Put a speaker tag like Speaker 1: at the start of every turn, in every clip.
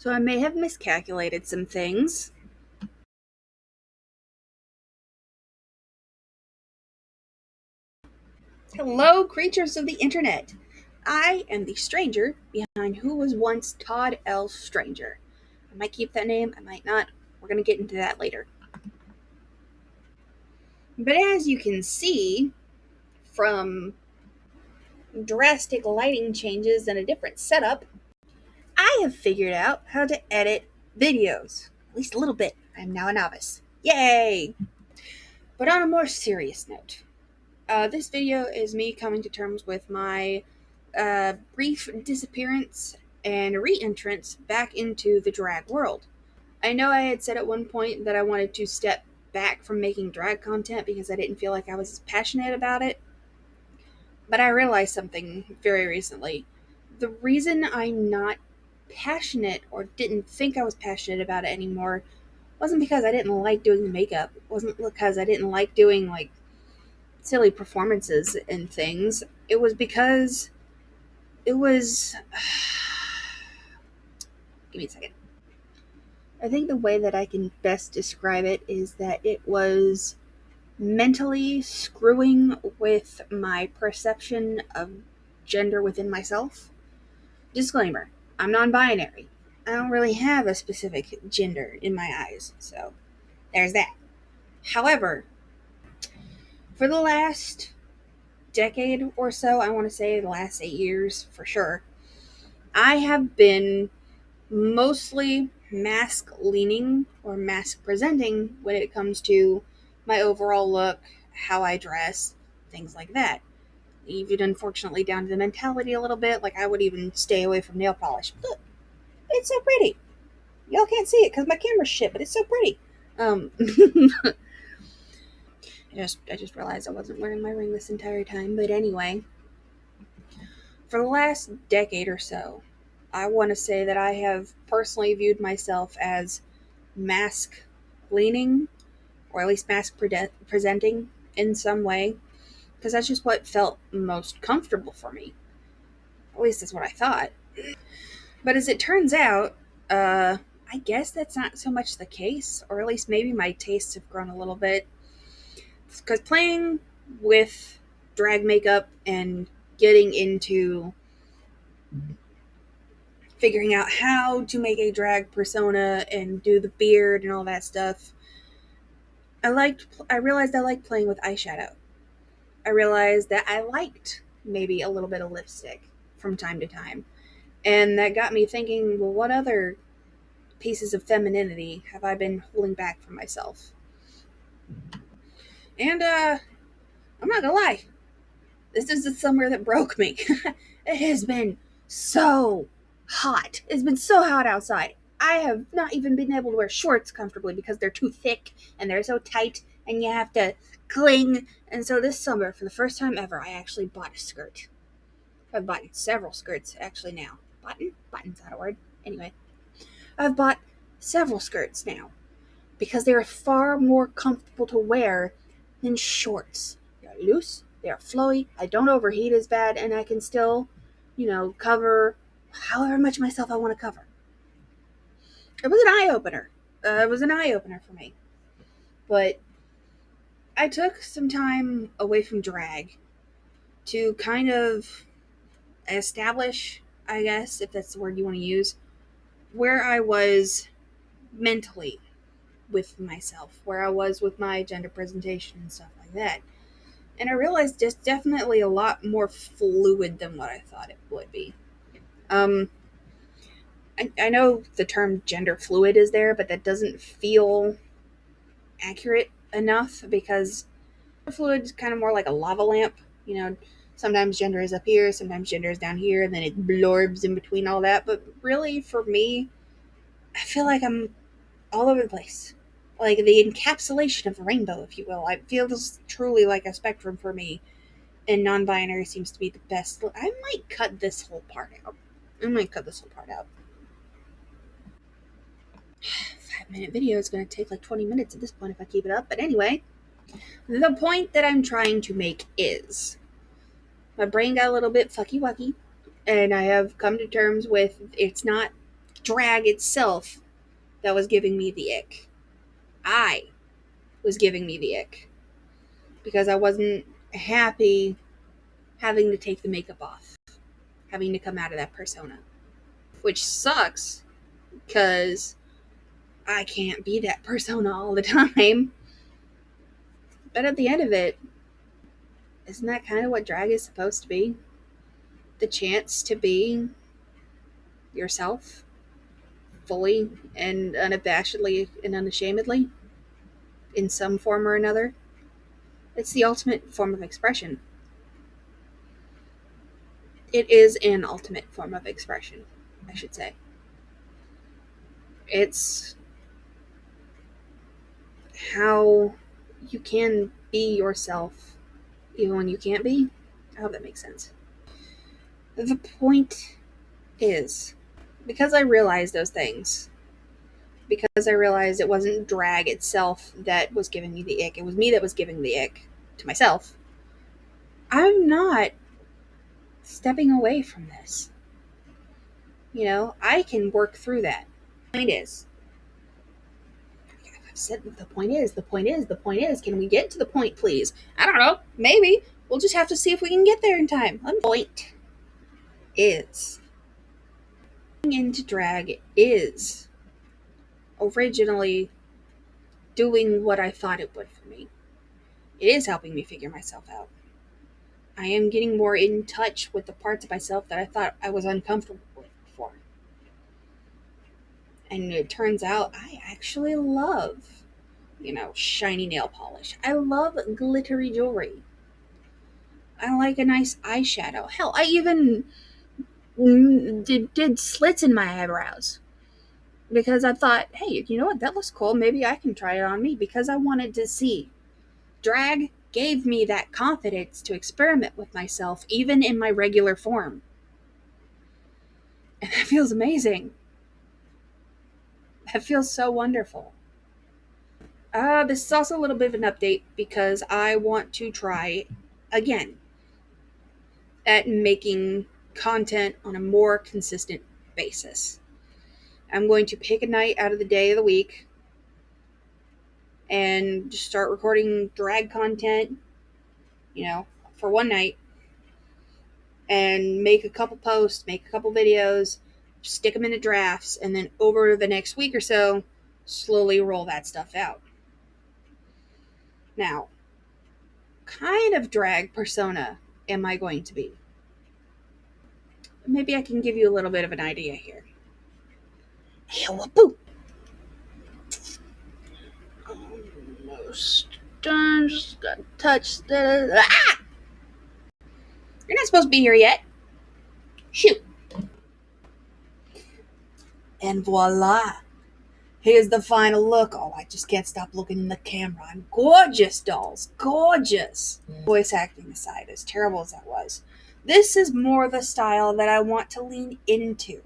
Speaker 1: So I may have miscalculated some things. Hello, creatures of the internet. I am the stranger behind who was once Todd L. Stranger. I might keep that name, I might not. We're going to get into that later. But as you can see from drastic lighting changes and a different setup, I have figured out how to edit videos. At least a little bit. I'm now a novice. Yay! But on a more serious note, this video is me coming to terms with my brief disappearance and re-entrance back into the drag world. I know I had said at one point that I wanted to step back from making drag content because I didn't feel like I was as passionate about it, but I realized something very recently. The reason I'm not passionate or didn't think I was passionate about it anymore wasn't because I didn't like doing the makeup. It wasn't because I didn't like doing like silly performances and things. It was because it was give me a second. I think the way that I can best describe it is that it was mentally screwing with my perception of gender within myself. Disclaimer, I'm non-binary. I don't really have a specific gender in my eyes, so there's that. However, for the last decade or so, I want to say the last 8 years for sure, I have been mostly mask leaning or mask presenting when it comes to my overall look, how I dress, things like that. Even unfortunately down to the mentality a little bit, like I would even stay away from nail polish. Look, it's so pretty. Y'all can't see it because my camera's shit, but it's so pretty. I just realized I wasn't wearing my ring this entire time, but anyway, for the last decade or so, I want to say that I have personally viewed myself as mask leaning, or at least mask presenting in some way, because that's just what felt most comfortable for me. At least that's what I thought. But as it turns out, I guess that's not so much the case, or at least maybe my tastes have grown a little bit. Because playing with drag makeup and getting into figuring out how to make a drag persona and do the beard and all that stuff, I realized I liked playing with eyeshadow. I realized that I liked maybe a little bit of lipstick from time to time. And that got me thinking, well, what other pieces of femininity have I been holding back from myself? And I'm not gonna lie, this is the summer that broke me. It has been so hot. It's been so hot outside. I have not even been able to wear shorts comfortably because they're too thick and they're so tight and you have to cling. And so this summer, for the first time ever, I actually bought a skirt. I've bought several skirts actually now. Button's not a word. Anyway, I've bought several skirts now because they are far more comfortable to wear than shorts. They're loose, they are flowy, I don't overheat as bad, and I can still, cover however much myself I want to cover. It was an eye opener. It was an eye opener for me. But I took some time away from drag to kind of establish, I guess, if that's the word you want to use, where I was mentally with myself, where I was with my gender presentation and stuff like that. And I realized it's definitely a lot more fluid than what I thought it would be. Um, I know the term gender fluid is there, but that doesn't feel accurate enough because fluid is kind of more like a lava lamp. Sometimes gender is up here, sometimes gender is down here, and then it blorbs in between all that. But really, for me, I feel like I'm all over the place. Like the encapsulation of the rainbow, if you will. I feel this truly like a spectrum for me, and non-binary seems to be the best. I might cut this whole part out. 5-minute video is going to take like 20 minutes at this point if I keep it up. But anyway, the point that I'm trying to make is my brain got a little bit fucky wucky, and I have come to terms with it's not drag itself that was giving me the ick. I was giving me the ick because I wasn't happy having to take the makeup off, having to come out of that persona, which sucks because I can't be that persona all the time. But at the end of it, isn't that kind of what drag is supposed to be? The chance to be yourself fully and unabashedly and unashamedly in some form or another. It's the ultimate form of expression. It is an ultimate form of expression, I should say. It's how you can be yourself even when you can't be. I hope that makes sense. The point is, because I realized those things, because I realized it wasn't drag itself that was giving me the ick, it was me that was giving the ick to myself, I'm not stepping away from this. You know, I can work through that. The point is, I've said the point is, can we get to the point, please? I don't know, maybe. We'll just have to see if we can get there in time. The point is, getting into drag is originally doing what I thought it would for me. It is helping me figure myself out. I am getting more in touch with the parts of myself that I thought I was uncomfortable with before. And it turns out I actually love, shiny nail polish. I love glittery jewelry. I like a nice eyeshadow. Hell, I even did slits in my eyebrows. Because I thought, hey, you know what? That looks cool. Maybe I can try it on me because I wanted to see. Drag gave me that confidence to experiment with myself, even in my regular form. And that feels amazing. That feels so wonderful. This is also a little bit of an update because I want to try again at making content on a more consistent basis. I'm going to pick a night out of the day of the week and just start recording drag content, for one night and make a couple posts, make a couple videos, stick them into drafts, and then over the next week or so, slowly roll that stuff out. Now, kind of drag persona am I going to be? Maybe I can give you a little bit of an idea here. Boo! Almost done. Just got touched. Ah! You're not supposed to be here yet. Shoot. And voila. Here's the final look. Oh, I just can't stop looking in the camera. I'm gorgeous, dolls. Gorgeous. Voice acting aside, as terrible as that was, this is more the style that I want to lean into.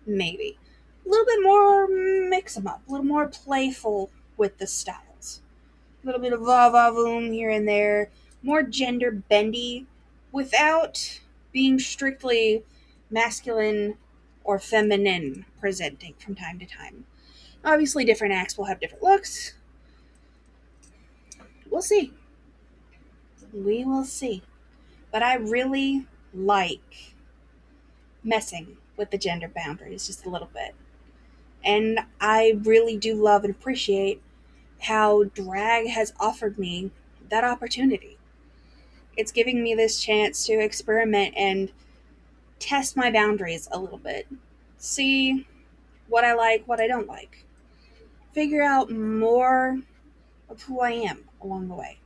Speaker 1: Maybe. A little bit more mix them up. A little more playful with the styles. A little bit of va-va-voom here and there. More gender bendy without being strictly masculine or feminine presenting from time to time. Obviously, different acts will have different looks. We'll see. We will see. But I really like messing with the gender boundaries just a little bit. And I really do love and appreciate how drag has offered me that opportunity. It's giving me this chance to experiment and test my boundaries a little bit. See what I like, what I don't like. Figure out more of who I am along the way.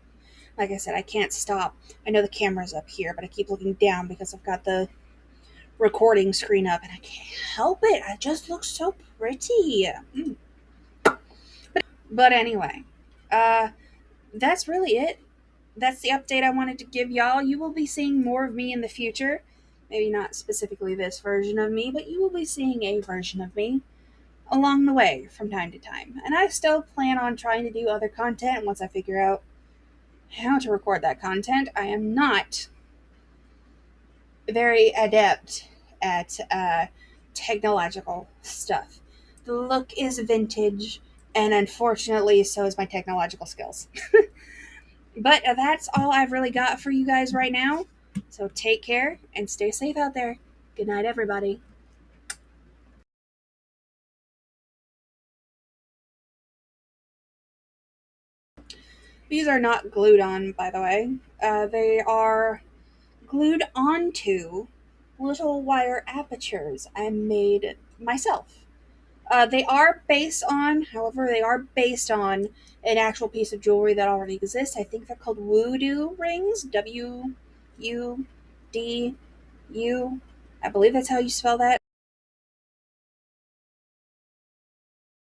Speaker 1: Like I said, I can't stop. I know the camera's up here, but I keep looking down because I've got the recording screen up and I can't help it. I just look so pretty. But anyway, that's really it. That's the update I wanted to give y'all. You will be seeing more of me in the future. Maybe not specifically this version of me, but you will be seeing a version of me along the way from time to time. And I still plan on trying to do other content once I figure out how to record that content. I am not very adept at technological stuff. The look is vintage, and unfortunately, so is my technological skills. But that's all I've really got for you guys right now. So take care and stay safe out there. Good night, everybody. These are not glued on, by the way. They are glued onto little wire apertures I made myself. They are based on an actual piece of jewelry that already exists. I think they're called Voodoo rings. WUDU. I believe that's how you spell that.